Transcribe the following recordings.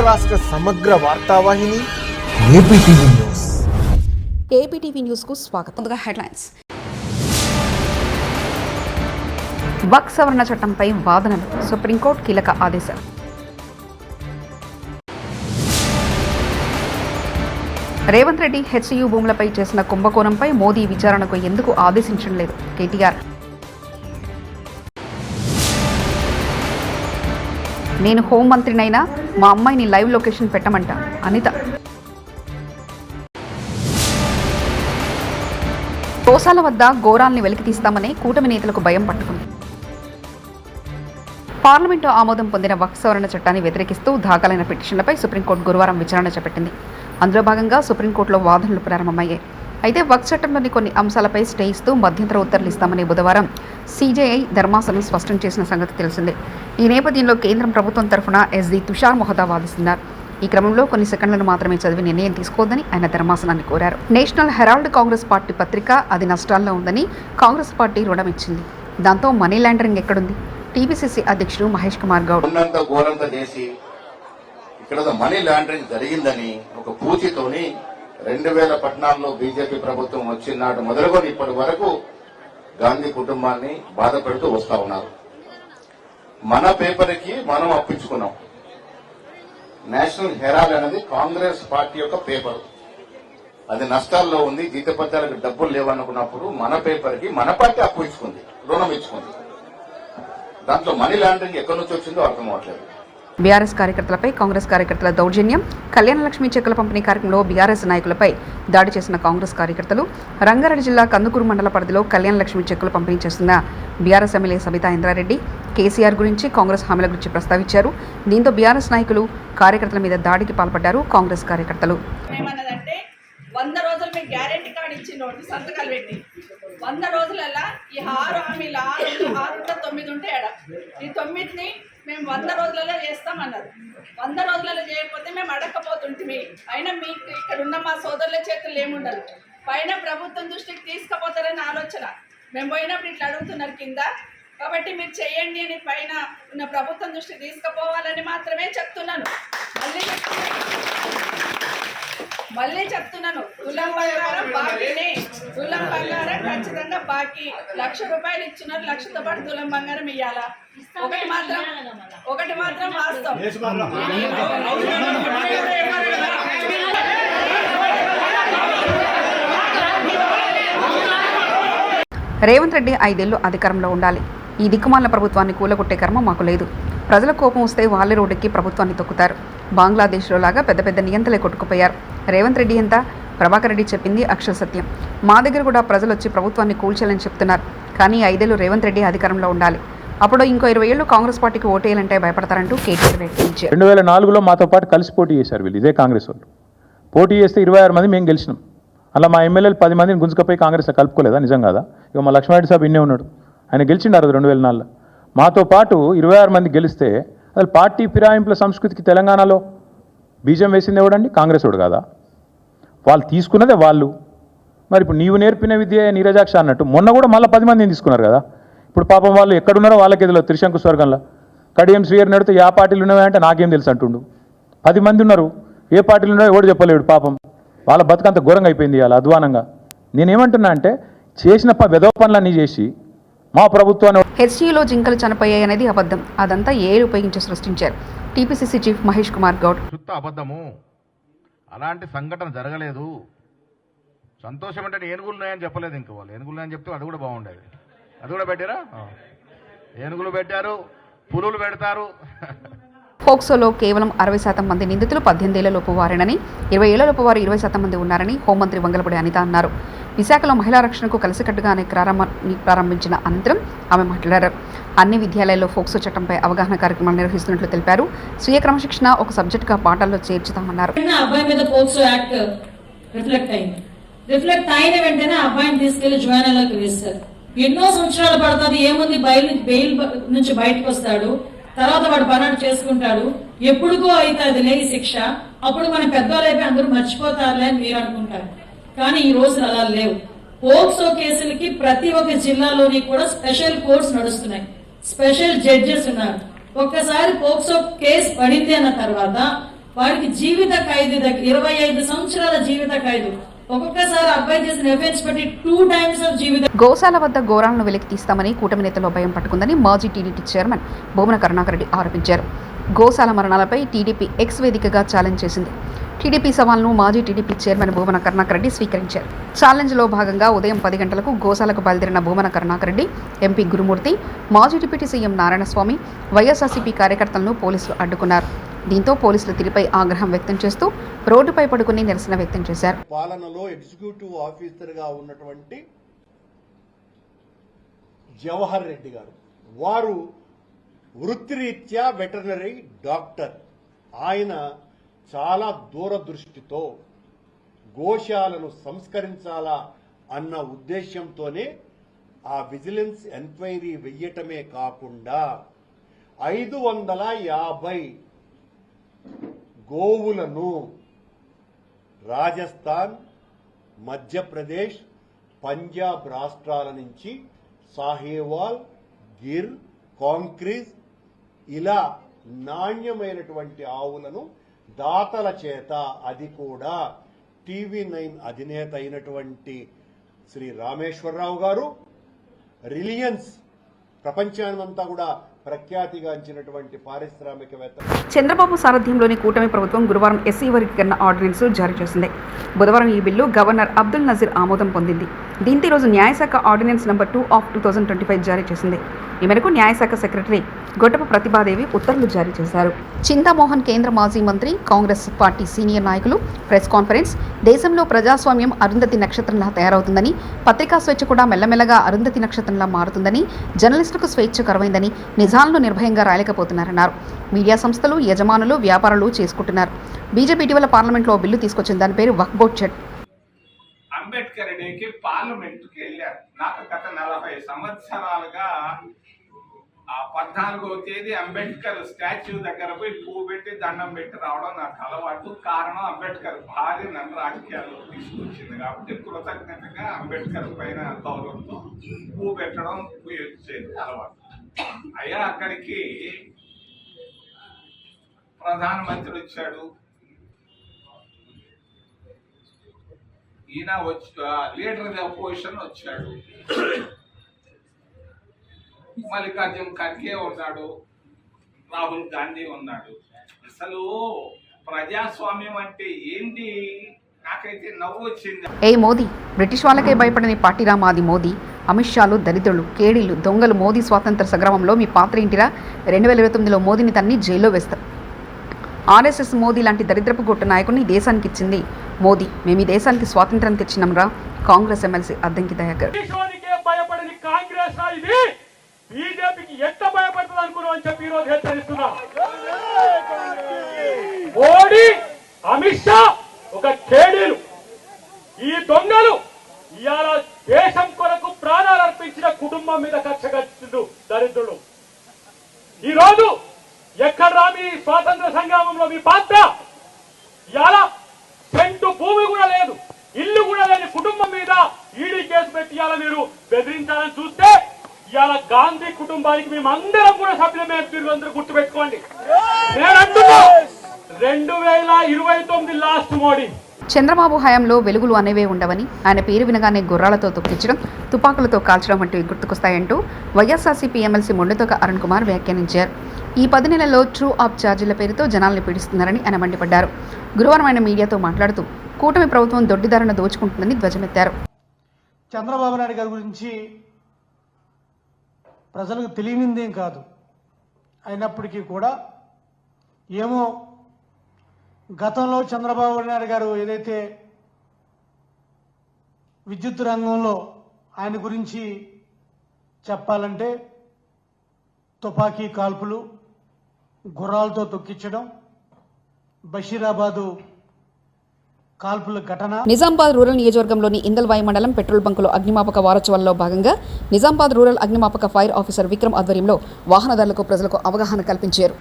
రాష్ట్ర సమగ్ర వార్తావాహిని APTV news. APTV news కు స్వాగతం. ముందుగా హెడ్లైన్స్. వక్ఫ్ సవరణ చట్టంపై వాదనలు, సుప్రీంకోర్టు కీలక ఆదేశాలు. రేవంత్ రెడ్డి హెచ్సియు భూములపై చేసిన కుంభకోణంపై మోదీ విచారణకు ఎందుకు ఆదేశించడం లేదు? కేటీఆర్. నేను హోంమంత్రినైనా మా అమ్మాయిని లైవ్ లొకేషన్ పెట్టమంట అనిత. తోసాల వద్ద ఘోరాల్ని వెలికితీస్తామని కూటమి నేతలకు భయం పట్టుకుంది. పార్లమెంటు ఆమోదం పొందిన వక్ఫ్ సవరణ చట్టాన్ని వ్యతిరేకిస్తూ దాఖలైన పిటిషన్లపై సుప్రీంకోర్టు గురువారం విచారణ చేపట్టింది. అందులో భాగంగా సుప్రీంకోర్టులో వాదనలు ప్రారంభమయ్యాయి. అయితే వక్ఫ్ చట్టంలోని కొన్ని అంశాలపై స్టే ఇస్తూ మధ్యంతర ఉత్తర్వులు ఇస్తామని బుధవారం సిజేఐ ధర్మాసనం స్పష్టం చేసిన సంగతి తెలిసిందే. ఈ నేపథ్యంలో కేంద్రం ప్రభుత్వం తరఫున ఎస్డి తుషార్ మొహతా వాదిస్తున్నారు. ఈ క్రమంలో కొన్ని సెకండ్లను మాత్రమే చదివి నిర్ణయం తీసుకోవద్దని ఆయన ధర్మాసనాన్ని కోరారు. నేషనల్ హెరాల్డ్ కాంగ్రెస్ పార్టీ పత్రిక అది నష్టాల్లో ఉందని కాంగ్రెస్ పార్టీ రుణం ఇచ్చింది. దాంతో మనీ లాండరింగ్ ఎక్కడుంది? టీపీసీసీ అధ్యక్షుడు మహేష్ కుమార్ గౌడ్ ఇక్కడ మనీ లాండరింగ్ జరిగిందని ఒక పూచితోని 2014లో బీజేపీ ప్రభుత్వం వచ్చిన నాటి మొదలుకొని ఇప్పటి వరకు గాంధీ కుటుంబాన్ని బాధ పెడుతూ వస్తా ఉన్నారు. మన పేపర్కి మనం అప్పించుకున్నాం. నేషనల్ హెరాల్డ్ అనేది కాంగ్రెస్ పార్టీ యొక్క పేపర్. అది నష్టాల్లో ఉంది, జీతపత్యాలకు డబ్బులు లేవనుకున్నప్పుడు మన పేపర్కి మన పార్టీ అప్పు ఇచ్చుకుంది, రుణం ఇచ్చుకుంది. దాంట్లో మనీ లాండరింగ్ ఎక్కడి నుంచి వచ్చిందో అర్థం అవట్లేదు. బీఆర్ఎస్ కార్యకర్తలపై కాంగ్రెస్ కార్యకర్తల దౌర్జన్యం. కళ్యాణలక్ష్మి చెక్కుల పంపిణీ కార్యక్రమంలో బీఆర్ఎస్ నాయకులపై దాడి చేసిన కాంగ్రెస్ కార్యకర్తలు. రంగారెడ్డి జిల్లా కందుకూరు మండల పరిధిలో కళ్యాణలక్ష్మి చెక్కులు పంపిణీ చేస్తున్న బీఆర్ఎస్ ఎమ్మెల్యే సబితా ఇంద్రారెడ్డి కేసీఆర్ గురించి, కాంగ్రెస్ హామీల గురించి ప్రస్తావించారు. దీంతో బీఆర్ఎస్ నాయకులు కార్యకర్తల మీద దాడికి పాల్పడ్డారు. కాంగ్రెస్ కార్యకర్తలు 100 రోజులు మీకు గ్యారెంటీ కార్డు ఇచ్చిండు, సంతకాలు పెట్టి 100 రోజులలో ఈ 6 హామీలు 6 9 ఉంటే ఈ 9ని మేము 100 రోజులలో చేస్తామన్నారు. 100 రోజులలో చేయకపోతే మేము అడగకపోతుంటిమి. అయినా మీకు ఇక్కడ ఉన్న మా సోదరుల చేతులు ఏముండదు. పైన ప్రభుత్వం దృష్టికి తీసుకుపోతారని ఆలోచన. మేము పోయినప్పుడు ఇట్లా అడుగుతున్నారు కింద, కాబట్టి మీరు చేయండి అని పైన ఉన్న ప్రభుత్వం దృష్టికి తీసుకుపోవాలని మాత్రమే చెప్తున్నాను. మళ్ళీ చెప్తున్నాను, తులం బంగారం బాకీనే. తులం బంగారం ఖచ్చితంగా బాకీ. 1,00,000 రూపాయలు ఇచ్చినారు, 1,00,000తో పాటు తులం బంగారం ఇవ్వాలా. ఒకటి మాత్రం వాస్తవం. రేవంత్ రెడ్డి 5 ఏళ్లు అధికారంలో ఉండాలి. ఈ దిక్కుమాలిన ప్రభుత్వాన్ని కూలగొట్టే కర్మ మాకు లేదు. ప్రజల కోపం వస్తే వాళ్ళే రోడ్డెక్కి ప్రభుత్వాన్ని తొక్కుతారు. బంగ్లాదేశ్లో లాగా పెద్ద పెద్ద నియంతలే కొట్టుకుపోయారు. రేవంత్ రెడ్డి ఎంత? ప్రభాకర్ రెడ్డి చెప్పింది అక్షర సత్యం. మా దగ్గర కూడా ప్రజలు వచ్చి ప్రభుత్వాన్ని కూల్చేయాలని చెప్తున్నారు. కానీ 5 ఏళ్లు రేవంత్ రెడ్డి అధికారంలో ఉండాలి. అప్పుడు ఇంకో 20 ఏళ్లు కాంగ్రెస్ పార్టీకి ఓటేయాలంటే భయపడతారంటూ కేటీఆర్ వ్యాఖ్యానించారు. 2004లో మాతో పాటు కలిసి పోటీ చేశారు వీళ్ళు, ఇదే కాంగ్రెస్ వాళ్ళు. పోటీ చేస్తే 26 మంది మేము గెలిచినాం. అలా మా ఎమ్మెల్యేలు 10 మందిని గుంజుకపోయి కాంగ్రెస్లో కలుపుకోలేదా? నిజం కాదా? ఇక మా లక్ష్మారెడ్డి సాబ్ ఇన్నే ఉన్నాడు, ఆయన గెలిచిండారు 2004లో. మాతో పాటు 26 మంది గెలిస్తే అసలు పార్టీ ఫిరాయింపుల సంస్కృతికి తెలంగాణలో బీజం వేసింది ఎవడండి? కాంగ్రెస్ వాడు కాదా? వాళ్ళు తీసుకున్నదే వాళ్ళు. మరి ఇప్పుడు నీవు నేర్పిన విద్య నీరజాక్ష అన్నట్టు మొన్న కూడా మళ్ళీ 10 మందిని తీసుకున్నారు కదా. ఇప్పుడు పాపం వాళ్ళు ఎక్కడున్నారో వాళ్ళకి ఎదులో త్రిశంకు స్వర్గంలో కడియం శ్రీయర్ నడితే ఏ పార్టీలు ఉన్నాయంటే నాకేం తెలుసు అంటుండు. 10 మంది ఉన్నారు, ఏ పార్టీలు ఉన్నాయో ఎవడు చెప్పలేడు. పాపం వాళ్ళ బతుకంత ఘోరంగా అయిపోయింది ఇవాళ, అధ్వానంగా. నేనేమంటున్నా అంటే చేసిన వెధవ పనులన్నీ చేసి మా ప్రభుత్వాన్ని హెచ్సియూలో జింకలు చనిపోయాయనేది అబద్ధం. అదంతా ఏఐ ఉపయోగించి సృష్టించారు. TPCC chief Mahesh Kumar Goud. శుద్ధ అబద్ధము, అలాంటి సంఘటన జరగలేదు. సంతోషం అంటే ఏనుగులు ఉన్నాయని చెప్పలేదు. ఇంకా వాళ్ళు ఏనుగులు ఉన్నాయని చెప్తే అది కూడా బాగుండేది. అది కూడా పెట్టారా? ఏనుగులు పెట్టారు, పులులు పెడతారు. పోక్సోలో కేవలం 60% మంది నిందితులు 18 ఏళ్లలోపు వారేనని, 20 ఏళ్లలోపు వారు 20% మంది ఉన్నారని హోంమంత్రి వంగలపూడి అనిత అన్నారు. విశాఖలో మహిళా రక్షణకు కలిసికట్టుగా అనే కార్యక్రమాన్ని ప్రారంభించిన అనంతరం ఆమె మాట్లాడారు. అన్ని విద్యాలయాల్లో ఫోక్సో చట్టంపై అవగాహన కార్యక్రమాలు నిర్వహిస్తున్నట్లు తెలిపారు. స్వీయ క్రమశిక్షణ ఒక సబ్జెక్టుగా పాఠాల్లో చేర్చుతామన్నారు. అబ్బాయి మీద పోక్సో యాక్ట్ రిఫ్లెక్ట్ అయిన వెంటనే అబ్బాయిని తీసుకెళ్లి జ్వానాలకు వేస్తారు. ఎన్నో సంవత్సరాలు పడుతుంది. ఏముంది, బెయిల్ నుంచి బయటకు వస్తాడు, తర్వాత వాడు పనాడు చేసుకుంటాడు. ఎప్పుడుకో అవుతుంది ఈ శిక్ష. అప్పుడు మన పెద్దవాళ్ళైపోయి అందరూ మర్చిపోతారులే అని మీరు అనుకుంటారు. కానీ ఈ రోజు అలా లేవు. పోక్సో కేసులకి ప్రతి ఒక్క జిల్లాలోని కూడా స్పెషల్ కోర్ట్స్ నడుస్తున్నాయి, స్పెషల్ జడ్జెస్ ఉన్నారు. ఒక్కసారి పోక్సో కేసు పడింది అన్న తర్వాత వాడికి జీవిత ఖైదు 25 సంవత్సరాల జీవిత ఖైదు. ఒక్కొక్కసారి అబ్బాయి చేసిన ఎఫెన్స్ బట్టి 2 times ఆఫ్ జీవిత. గోశాల వద్ద ఘోరాలను వెలికి తీస్తామని కూటమి నేతల్లో భయం పట్టుకుందని మాజీ టీడీపీ చైర్మన్ భూమన కరుణాకర్ రెడ్డి ఆరోపించారు. గోశాల మరణాలపై టీడీపీ ఎక్స్ వేదికగా ఛాలెంజ్ చేసింది. టీడీపీ సవాల్ను మాజీ టీడీపీ చైర్మన్ భూమన కరుణాకర్ రెడ్డి స్వీకరించారు. ఛాలెంజ్లో భాగంగా ఉదయం 10 గంటలకు గోశాలకు బయలుదేరిన భూమన కరుణాకర్ రెడ్డి, ఎంపీ గురుమూర్తి, మాజీ డిప్యూటీ సీఎం నారాయణస్వామి, వైఎస్ఆర్సీపీ కార్యకర్తలను పోలీసులు అడ్డుకున్నారు. దీంతో పోలీసుల తీరుపై ఆగ్రహం వ్యక్తం చేస్తూ రోడ్డుపై పడుకుని నిరసన వ్యక్తం చేశారు. పాలనలో ఎగ్జిక్యూటివ్ ఆఫీసర్గా ఉన్నటువంటి జవహర్ రెడ్డి గారు, వారు వృత్తిరీత్యా వెటర్నరీ డాక్టర్. ఆయన చాలా దూరదృష్టితో గోశాలను సంస్కరించాలా అన్న ఉద్దేశంతోనే ఆ విజిలెన్స్ ఎంక్వైరీ వెయ్యటమే కాకుండా 550 గోవులను రాజస్థాన్, మధ్యప్రదేశ్, పంజాబ్ రాష్ట్రాల నుంచి సాహేవాల్, గిర్, కాంక్రీజ్ ఇలా నాణ్యమైనటువంటి ఆవులను దాతల చేత, అది కూడా TV9 అధినేత అయినటువంటి శ్రీ రామేశ్వరరావు గారు, రిలయన్స్ ప్రపంచానంతా కూడా ప్రఖ్యాతిగాంచినటువంటి పారిశ్రామికవేత్త చంద్రబాబు సారథ్యంలోని కూటమి ప్రభుత్వం గురువారం ఎస్సీ వర్గీకరణ ఆర్డినెన్స్ జారీ చేసింది. బుధవారం ఈ బిల్లు గవర్నర్ అబ్దుల్ నజీర్ ఆమోదం పొందింది. దీంతో ఈరోజు న్యాయశాఖ ఆర్డినెన్స్ నంబర్ 2/2025 జారీ చేసింది. ఈ మేరకు న్యాయశాఖ సెక్రటరీ గొట్టపు ప్రతిభాదేవి ఉత్తర్వులు జారీ చేశారు. చింతామోహన్ కేంద్ర మాజీ మంత్రి, కాంగ్రెస్ పార్టీ సీనియర్ నాయకులు ప్రెస్ కాన్ఫరెన్స్. దేశంలో ప్రజాస్వామ్యం అరుంధతి నక్షత్రంలా తయారవుతుందని, పత్రికా స్వేచ్ఛ కూడా మెల్లమెల్లగా అరుంధతి నక్షత్రంలా మారుతుందని, జర్నలిస్టులకు స్వేచ్ఛ కరువైందని, నిజాలను నిర్భయంగా రాయలేకపోతున్నారన్నారు. మీడియా సంస్థలు, యజమానులు, వ్యాపారులు చేసుకుంటున్నారు. బీజేపీ ఇటీవల పార్లమెంట్లో బిల్లు తీసుకొచ్చిన దాని పేరు వక్ఫ్ బోర్డ్ చట్. అంబేద్కర్ డేకి పార్లమెంట్కి వెళ్ళారు. నాకు గత 40 సంవత్సరాలుగా ఆ 14వ తేదీ అంబేద్కర్ స్టాచ్యూ దగ్గర పోయి పువ్వు పెట్టి దండం పెట్టి రావడం నాకు అలవాటు. కారణం అంబేద్కర్ భార్య నన్ను రాజకీయాల్లో తీసుకొచ్చింది కాబట్టి కృతజ్ఞతగా అంబేద్కర్ పైన గౌరవంతో పువ్వు పెట్టడం వచ్చేది అలవాటు. అయ్యా అక్కడికి ప్రధానమంత్రి వచ్చాడు, ఈయన వచ్చి లీడర్ ఆఫ్ అపోజిషన్ వచ్చాడు, మల్లికార్జున్ ఖర్గే ఉన్నాడు, రాహుల్ గాంధీ ఉన్నాడు. అసలు ప్రజాస్వామ్యం అంటే ఏంటి? నాకైతే నవ్వు వచ్చింది. ఏ మోదీ, బ్రిటిష్ వాళ్ళకే భయపడని పార్టీరా మాది మోదీ. అమిత్ షాలు దరిద్రులు, కేడీలు, దొంగలు. మోదీ స్వాతంత్ర సంగ్రామంలో మీ పాత్ర ఏంటిరా? 2029లో మోదీని తన్ని జైల్లో వేస్తారు. ఆర్ఎస్ఎస్ మోదీ లాంటి దరిద్రపు గొట్టు నాయకుడిని దేశానికి ఇచ్చింది మోదీ. మేము ఈ దేశానికి స్వాతంత్రం తెచ్చినాంరా. కాంగ్రెస్ ఎమ్మెల్సీ అద్దంకి దయాకర్. భయపడని కాంగ్రెస్ బీజేపీకి ఎంత భయపడుతుంది అనుకున్నాం అని చెప్పి ఈరోజు హెచ్చరిస్తున్నా. మోడీ, అమిత్ షా ఒక కేడీలు, ఈ దొంగలు ఇవాళ దేశం కొరకు ప్రాణాలు అర్పించిన కుటుంబం మీద కక్ష కట్టిండు దరిద్రులు. ఈరోజు ఎక్కడ మీ స్వాతంత్ర సంగ్రామంలో మీ పాత్ర? ఇవాళ సెంటు భూమి కూడా లేదు, ఇల్లు కూడా లేని కుటుంబం మీద ఈడీ కేసు పెట్టి ఇవాళ మీరు బెదిరించాలని చూస్తే, ఇవాళ గాంధీ కుటుంబానికి మేమందరం కూడా సభ్యులమే. అందరూ గుర్తుపెట్టుకోండి. నేను అంటున్నా 2029 లాస్ట్ మోడీ. చంద్రబాబు హయాంలో వెలుగులు అనేవే ఉండవని, ఆయన పేరు వినగానే గుర్రాలతో తొక్కించడం, తుపాకులతో కాల్చడం వంటివి గుర్తుకొస్తాయంటూ వైఎస్ఆర్సీపీ ఎమ్మెల్సీ మొండెతోక అరుణ్ కుమార్ వ్యాఖ్యానించారు. ఈ 10 నెలల్లో ట్రూ అప్ ఛార్జీల పేరుతో జనాల్ని పీడిస్తున్నారని ఆయన మండిపడ్డారు. గురువారం ఆయన మీడియాతో మాట్లాడుతూ కూటమి ప్రభుత్వం దొడ్డిదారులను దోచుకుంటుందని ధ్వజమెత్తారు. చంద్రబాబు నాయుడు గారి గురించి ప్రజలకు తెలియనిందేం కాదు. అయినప్పటికీ కూడా ఏమో గతంలో చంద్రబాబు నాయుడు గారు ఏదైతే విద్యుత్ రంగంలో ఆయన గురించి చెప్పాలంటే తుపాకీ కాల్పులు, గుర్రాలతో తొక్కించడం, బషీరాబాదు కాల్పుల ఘటన. నిజామాబాద్ రూరల్ నియోజకవర్గంలోని ఇందల్వాయి మండలం పెట్రోల్ బంకులో అగ్నిమాపక వారోత్సవాల్లో భాగంగా నిజామాబాద్ రూరల్ అగ్నిమాపక ఫైర్ ఆఫీసర్ విక్రమ్ ఆధ్వర్యంలో వాహనదారులకు, ప్రజలకు అవగాహన కల్పించారు.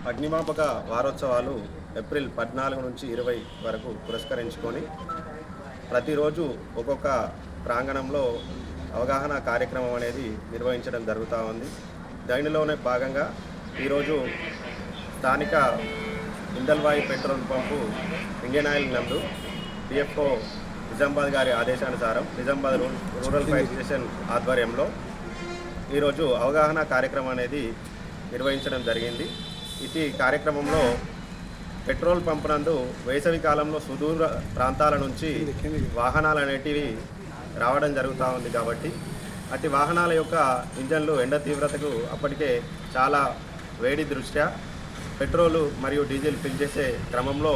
అగ్నిమాపక వారోత్సవాలు ఏప్రిల్ 14 నుంచి 20 వరకు పురస్కరించుకొని ప్రతిరోజు ఒక్కొక్క ప్రాంగణంలో అవగాహన కార్యక్రమం అనేది నిర్వహించడం జరుగుతూ ఉంది. దానిలోనే భాగంగా ఈరోజు స్థానిక Indalwai petrol pump Indian oil నందు డిఎఫ్ఓ నిజామాబాద్ గారి ఆదేశానుసారం నిజామాబాద్ రూరల్ ఫైర్ స్టేషన్ ఆధ్వర్యంలో ఈరోజు అవగాహన కార్యక్రమం అనేది నిర్వహించడం జరిగింది. ఈ కార్యక్రమంలో పెట్రోల్ పంప్ నందు వేసవి కాలంలో సుదూర ప్రాంతాల నుంచి వాహనాలు అనేటివి రావడం జరుగుతూ ఉంది. కాబట్టి అట్టి వాహనాల యొక్క ఇంజన్లు ఎండ తీవ్రతకు అప్పటికే చాలా వేడి దృష్ట్యా పెట్రోలు మరియు డీజిల్ ఫిల్ చేసే క్రమంలో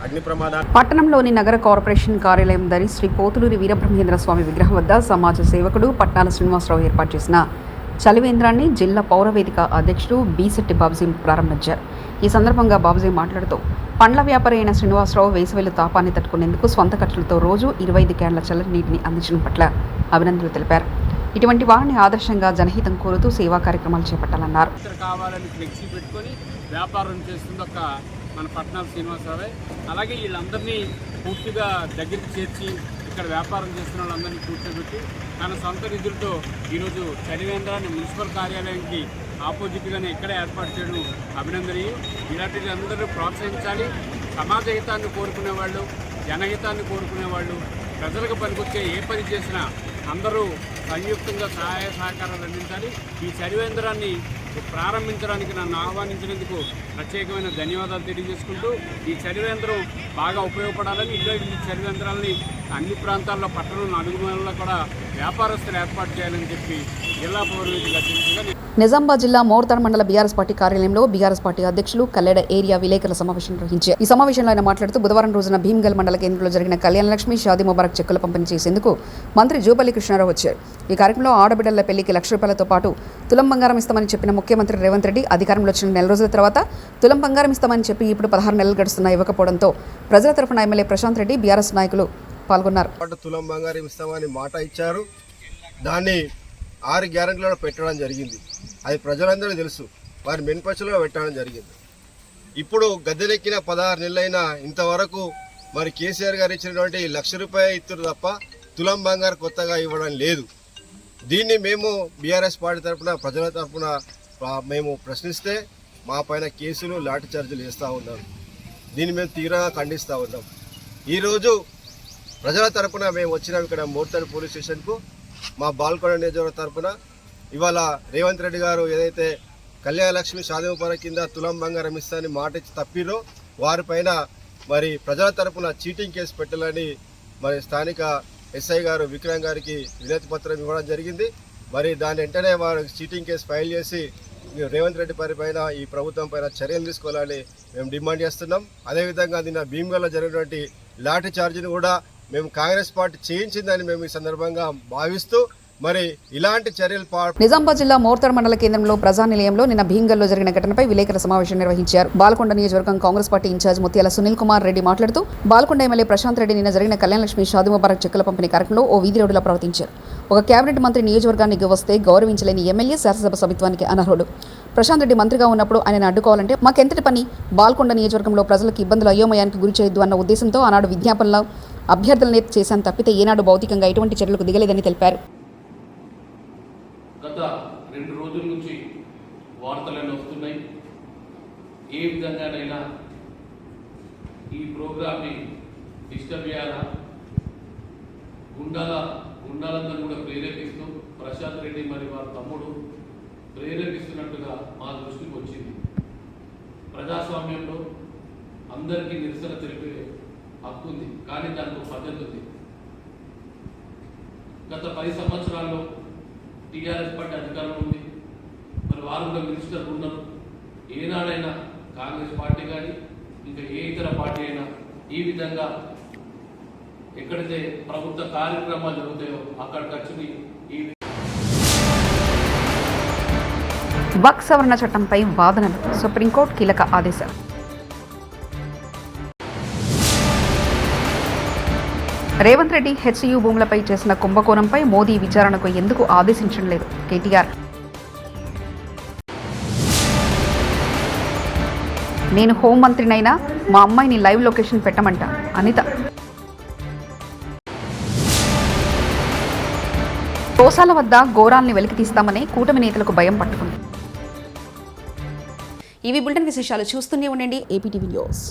అగ్ని ప్రమాదాలు. పట్టణంలోని నగర కార్పొరేషన్ కార్యాలయం దరి శ్రీ పోతులూరి వీరబ్రహ్మేంద్ర స్వామి విగ్రహం వద్ద సమాజ సేవకుడు పట్నాల శ్రీనివాసరావు ఏర్పాటు చేసిన చలివేంద్రాన్ని జిల్లా పౌరవేదిక అధ్యక్షుడు బీశెట్టి బాబుజీ ప్రారంభించారు. ఈ సందర్భంగా బాబుజీ మాట్లాడుతూ పండ్ల వ్యాపారి అయిన శ్రీనివాసరావు వేసవిలో తాపాన్ని తట్టుకునేందుకు స్వంత ఖర్చులతో రోజు 25 క్యాన్ల చల్లని నీటిని అందించడం పట్ల అభినందనలు తెలిపారు. ఇటువంటి వారిని ఆదర్శంగా జనహితం కోరుతూ సేవా కార్యక్రమాలు చేపట్టాలన్నారు. కావాలని ఫ్లెక్సీ పెట్టుకొని వ్యాపారం చేస్తుంది ఒక మన పట్నాల శ్రీనివాసరావే. అలాగే వీళ్ళందరినీ పూర్తిగా దగ్గరికి చేర్చి ఇక్కడ వ్యాపారం చేస్తున్న వాళ్ళందరినీ కూర్చోబెట్టి తన సొంత నిధులతో ఈరోజు చలివేంద్రాన్ని మున్సిపల్ కార్యాలయానికి ఆపోజిట్గానే ఇక్కడే ఏర్పాటు చేయడం అభినందనీయం. ఇలాంటి అందరూ ప్రోత్సహించాలి. సమాజ హితాన్ని కోరుకునేవాళ్ళు, జనహితాన్ని కోరుకునేవాళ్ళు, ప్రజలకు పనికొచ్చే ఏ పని చేసినా అందరూ సంయుక్తంగా సహాయ సహకారాలు అందించాలి. ఈ చలివేంద్రాన్ని ప్రారంభించడానికి నన్ను ఆహ్వానించినందుకు ప్రత్యేకమైన ధన్యవాదాలు తెలియజేసుకుంటూ ఈ చలివేంద్రం బాగా ఉపయోగపడాలని ఇలాంటి చలివేంద్రాలని అన్ని ప్రాంతాల్లో పట్టణంలో అడుగుమూలల్లో కూడా వ్యాపారస్తులు ఏర్పాటు చేయాలని చెప్పి జిల్లా పౌరవేదిక అధ్యక్షుడిగా నిజామాబాద్ జిల్లా మోర్తాడ్ మండల బీఆర్ఎస్ పార్టీ కార్యాలయంలో బీఆర్ఎస్ పార్టీ అధ్యక్షులు కల్లెడ ఏరియా విలేకరుల సమావేశం నిర్వహించారు. ఈ సమావేశంలో ఆయన మాట్లాడుతూ బుధవారం రోజున భీమ్గల్ మండల కేంద్రంలో జరిగిన కళ్యాణలక్ష్మి షాదీ ముబారక్ చెక్కుల పంపిణీ చేసేందుకు మంత్రి జూపల్లి కృష్ణారావు వచ్చారు. ఈ కార్యక్రమంలో ఆడబిడ్డల పెళ్లికి ₹1,00,000 పాటు తులం బంగారం ఇస్తామని చెప్పిన ముఖ్యమంత్రి రేవంత్ రెడ్డి అధికారంలో వచ్చిన 4 రోజుల తర్వాత తులం బంగారం ఇస్తామని చెప్పి ఇప్పుడు 16 నెలలు గడుస్తున్నా ఇవ్వకపోవడంతో ప్రజల తరఫున ఎమ్మెల్యే ప్రశాంత్ రెడ్డి బీఆర్ఎస్ నాయకులు పాల్గొన్నారు. తులం బంగారం ఇస్తామని మాట ఇచ్చారు. దాన్ని 6 గ్యారెంటీలలో పెట్టడం జరిగింది. అది ప్రజలందరూ తెలుసు. వారి మెన్పక్షలో పెట్టడం జరిగింది. ఇప్పుడు గద్దెనెక్కిన 16 నెలలైనా ఇంతవరకు మరి కేసీఆర్ గారు ఇచ్చినటువంటి ₹1,00,000 ఇస్తారు తప్ప తులం బంగారు కొత్తగా ఇవ్వడం లేదు. దీన్ని మేము బీఆర్ఎస్ పార్టీ తరఫున ప్రజల తరఫున మేము ప్రశ్నిస్తే మా పైన కేసులు లాఠీ చార్జీలు వేస్తూ ఉన్నారు. దీన్ని మేము తీవ్రంగా ఖండిస్తూ ఉన్నాం. ఈరోజు ప్రజల తరఫున మేము వచ్చినాం ఇక్కడ మోర్తాడ్ పోలీస్ స్టేషన్కు. మా బాల్కొండ నియోజకవర్గం తరఫున ఇవాళ రేవంత్ రెడ్డి గారు ఏదైతే కళ్యాణలక్ష్మి షాదీ ముబారక్ కింద తులం బంగారం ఇస్తానని మాట ఇచ్చి తప్పిరో వారిపైన మరి ప్రజల తరఫున చీటింగ్ కేసు పెట్టాలని మరి స్థానిక ఎస్ఐ గారు విక్రమ్ గారికి వినతి పత్రం ఇవ్వడం జరిగింది. మరి దాని వెంటనే వారు చీటింగ్ కేసు ఫైల్ చేసి రేవంత్ రెడ్డి పైన ఈ ప్రభుత్వం పైన చర్యలు తీసుకోవాలని మేము డిమాండ్ చేస్తున్నాం. అదేవిధంగా నిన్న భీమ్గల్లో జరిగినటువంటి లాఠీ చార్జీని కూడా మేము కాంగ్రెస్ పార్టీ చేయించిందని మేము ఈ సందర్భంగా భావిస్తూ మరి ఇలాంటి చర్యలు నిజామాబాద్ జిల్లా మోర్తాడ్ మండల కేంద్రంలో ప్రజానిలయంలో నిన్న భీమ్గల్లో జరిగిన ఘటనపై విలేకరుల సమావేశం నిర్వహించారు. బాల్కొండ నియోజకవర్గం కాంగ్రెస్ పార్టీ ఇన్ఛార్జ్ ముత్యాల సునీల్ కుమార్ రెడ్డి మాట్లాడుతూ బాల్కొండ ఎమ్మెల్యే ప్రశాంత్ రెడ్డి నిన్న జరిగిన కళ్యాణలక్ష్మి షాదీ ముబారక్ చెక్కుల పంపిణీ కార్యక్రమంలో ఓ వీధి రోడ్డులా ప్రవర్తించారు. ఒక కేబినెట్ మంత్రి నియోజకవర్గానికి వస్తే గౌరవించలేని ఎమ్మెల్యే శాసనసభ సభ్యత్వానికి అనర్హుడు. ప్రశాంత్ రెడ్డి మంత్రిగా ఉన్నప్పుడు ఆయనను అడ్డుకోవాలంటే మాకెంతటి పని? బాల్కొండ నియోజకవర్గంలో ప్రజలకు ఇబ్బందులు అయోమయానికి గురి చేయొద్దు అన్న ఉద్దేశంతో ఆనాడు విజ్ఞాపనలో అభ్యర్థులనే చేశాను తప్పితే ఏనాడు భౌతికంగా ఎటువంటి చర్యలకు దిగలేదని తెలిపారు. గత 2 రోజుల నుంచి వార్తలన్నీ వస్తున్నాయి. ఏ విధంగానైనా ఈ ప్రోగ్రామ్ని డిస్టర్బ్ చేయాలా, గుండాలందరూ కూడా ప్రేరేపిస్తూ ప్రశాంత్ రెడ్డి మరి వారి తమ్ముడు ప్రేరేపిస్తున్నట్టుగా మా దృష్టికి వచ్చింది. ప్రజాస్వామ్యంలో అందరికీ నిరసన తెలిపే హక్కు ఉంది, కానీ దానికి పద్ధతి ఉంది. గత 10 సంవత్సరాల్లో టీఆర్ఎస్ పార్టీ అధికారంలో ఉంది. మరి వారు కూడా మినిస్టర్ ఉన్నారు. ఏనాడైనా కాంగ్రెస్ పార్టీ కానీ ఇంకా ఏ ఇతర పార్టీ అయినా ఈ విధంగా ఎక్కడైతే ప్రభుత్వ కార్యక్రమాలు జరుగుతాయో అక్కడ ఖర్చుని ఈ వక్ఫ్ సవరణ చట్టంపై వాదనలు, సుప్రీంకోర్టు కీలక ఆదేశాలు. రేవంత్ రెడ్డి హెచ్యూ భూములపై చేసిన కుంభకోణంపై మోదీ విచారణకు ఎందుకు ఆదేశించడం లేదు? కేటీఆర్. నేను హోంమంత్రినైనా మా అమ్మాయిని లైవ్ లొకేషన్ పెట్టమంట అనిత. గోశాల వద్ద ఘోరాల్ని వెలికి తీస్తామని కూటమి నేతలకు భయం పట్టుకుంది. ఇవి బులెటిన్ విశేషాలు. చూస్తూనే ఉండండి ఏపీటీవీ న్యూస్.